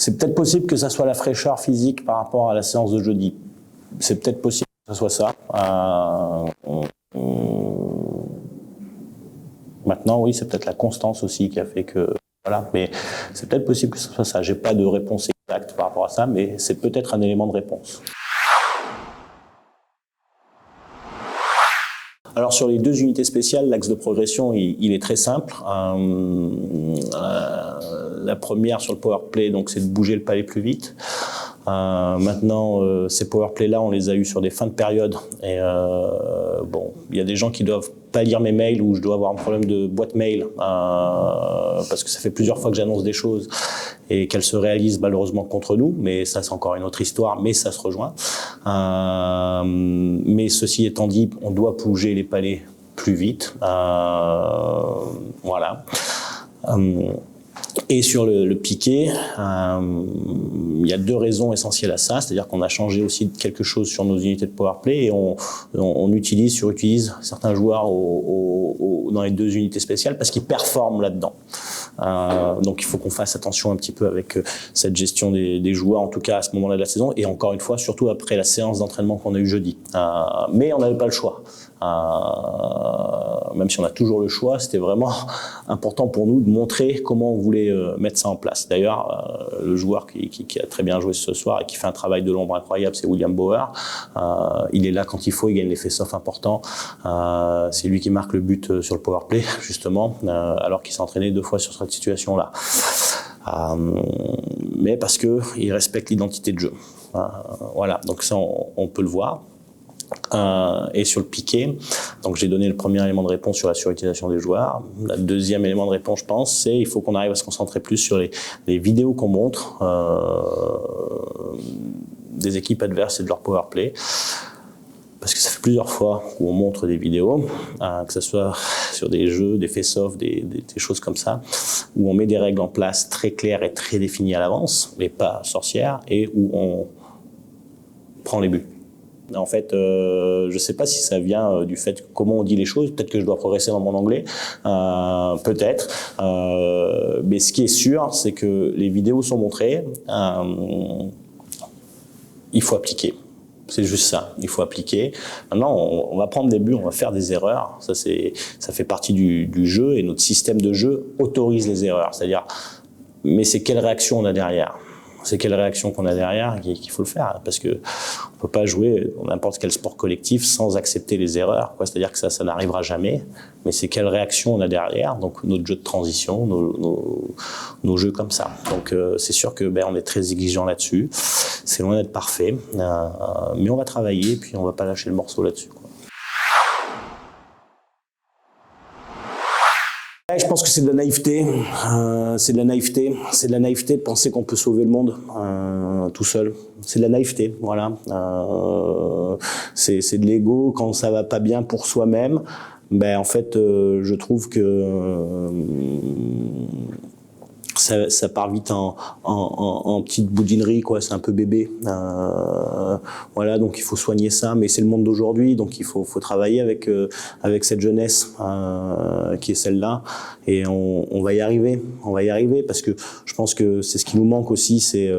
C'est peut-être possible que ça soit la fraîcheur physique par rapport à la séance de jeudi. C'est peut-être possible que ce soit ça. Maintenant, oui, c'est peut-être la constance aussi qui a fait que... Voilà, mais c'est peut-être possible que ce soit ça. J'ai pas de réponse exacte par rapport à ça, mais c'est peut-être un élément de réponse. Alors sur les 2 unités spéciales, l'axe de progression, il est très simple. La première sur le power play, donc c'est de bouger le palais plus vite. Maintenant, ces power play-là, on les a eus sur des fins de période. Et bon, il y a des gens qui doivent pas lire mes mails ou je dois avoir un problème de boîte mail parce que ça fait plusieurs fois que j'annonce des choses et qu'elles se réalisent malheureusement contre nous. Mais ça, c'est encore une autre histoire, mais ça se rejoint. Mais ceci étant dit, on doit bouger les palais plus vite. Voilà. Et sur le piqué, il y a 2 raisons essentielles à ça, c'est-à-dire qu'on a changé aussi quelque chose sur nos unités de powerplay et on surutilise certains joueurs dans les 2 unités spéciales parce qu'ils performent là-dedans. Donc il faut qu'on fasse attention un petit peu avec cette gestion des joueurs, en tout cas à ce moment-là de la saison, et encore une fois, surtout après la séance d'entraînement qu'on a eu jeudi. Mais on n'avait pas le choix. Même si on a toujours le choix, c'était vraiment important pour nous de montrer comment on voulait mettre ça en place. D'ailleurs, le joueur qui a très bien joué ce soir et qui fait un travail de l'ombre incroyable, c'est William Bauer. Il est là quand il faut, il gagne les face-off importants. C'est lui qui marque le but sur le powerplay, justement, alors qu'il s'est entraîné 2 fois sur cette situation-là. Mais parce qu'il respecte l'identité de jeu. Voilà, donc ça, on peut le voir. Et sur le piqué, donc j'ai donné le premier élément de réponse sur la surutilisation des joueurs. Le deuxième élément de réponse, je pense, c'est il faut qu'on arrive à se concentrer plus sur les vidéos qu'on montre des équipes adverses et de leur power play. Parce que ça fait plusieurs fois où on montre des vidéos, que ce soit sur des jeux, des face-off, des choses comme ça, où on met des règles en place très claires et très définies à l'avance, mais pas sorcières, et où on prend les buts. En fait, je ne sais pas si ça vient du fait comment on dit les choses. Peut-être que je dois progresser dans mon anglais, peut-être. Mais ce qui est sûr, c'est que les vidéos sont montrées. Il faut appliquer. C'est juste ça. Il faut appliquer. Maintenant, on va prendre des buts, on va faire des erreurs. Ça fait partie du jeu et notre système de jeu autorise les erreurs. C'est-à-dire, mais c'est quelle réaction on a derrière ? C'est quelle réaction qu'on a derrière qu'il faut le faire, parce que on peut pas jouer dans n'importe quel sport collectif sans accepter les erreurs, quoi. C'est-à-dire que ça n'arrivera jamais, mais c'est quelle réaction on a derrière, donc notre jeu de transition, nos jeux comme ça. Donc c'est sûr que on est très exigeant là-dessus, c'est loin d'être parfait, mais on va travailler, puis on va pas lâcher le morceau là-dessus, quoi. Je pense que c'est de la naïveté. C'est de la naïveté de penser qu'on peut sauver le monde tout seul. C'est de la naïveté, voilà. C'est de l'ego quand ça va pas bien pour soi-même. En fait, je trouve que ça part vite en petite boudinerie, quoi. C'est un peu bébé. Voilà, donc il faut soigner ça, mais c'est le monde d'aujourd'hui, donc il faut travailler avec cette jeunesse qui est celle-là, et on va y arriver. On va y arriver parce que je pense que c'est ce qui nous manque aussi, c'est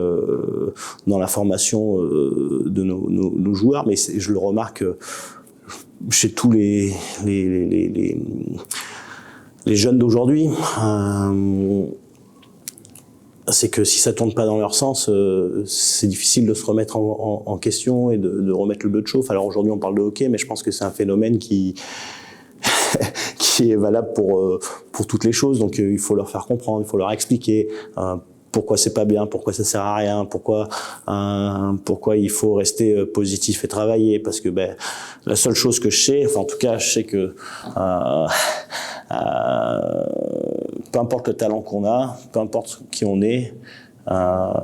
dans la formation de nos joueurs, mais je le remarque chez tous les jeunes d'aujourd'hui. C'est que si ça tourne pas dans leur sens, c'est difficile de se remettre en question et de remettre le bleu de chauffe. Alors aujourd'hui, on parle de hockey, mais je pense que c'est un phénomène qui est valable pour toutes les choses. Donc il faut leur faire comprendre, il faut leur expliquer pourquoi c'est pas bien, pourquoi ça sert à rien, pourquoi il faut rester positif et travailler. Parce que la seule chose que je sais, enfin en tout cas, je sais que peu importe le talent qu'on a, peu importe qui on est,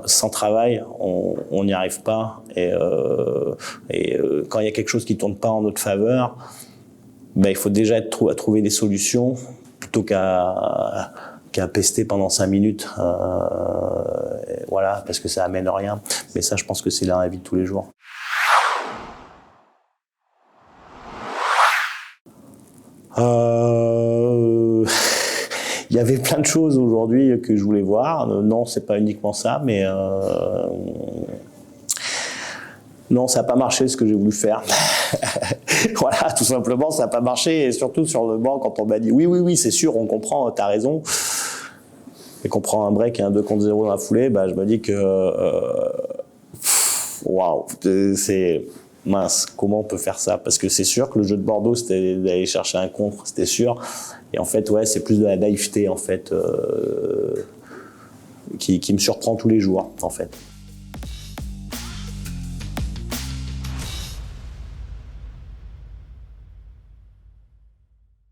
sans travail, on n'y arrive pas. Et quand il y a quelque chose qui tourne pas en notre faveur, il faut déjà être à trouver des solutions plutôt qu'à pester pendant 5 minutes. Voilà, parce que ça amène rien. Mais ça, je pense que c'est dans la vie de tous les jours. Il avait plein de choses aujourd'hui que je voulais voir. Non, c'est pas uniquement ça, mais non, ça n'a pas marché ce que j'ai voulu faire. Voilà, tout simplement, ça n'a pas marché. Et surtout sur le banc, quand on m'a dit oui, c'est sûr, on comprend, t'as raison. Et qu'on prend un break et un 2 contre 0 dans la foulée, bah, je me dis que waouh, c'est mince, comment on peut faire ça? Parce que c'est sûr que le jeu de Bordeaux, c'était d'aller chercher un contre, c'était sûr. Et en fait, ouais, c'est plus de la naïveté, en fait, qui me surprend tous les jours, en fait.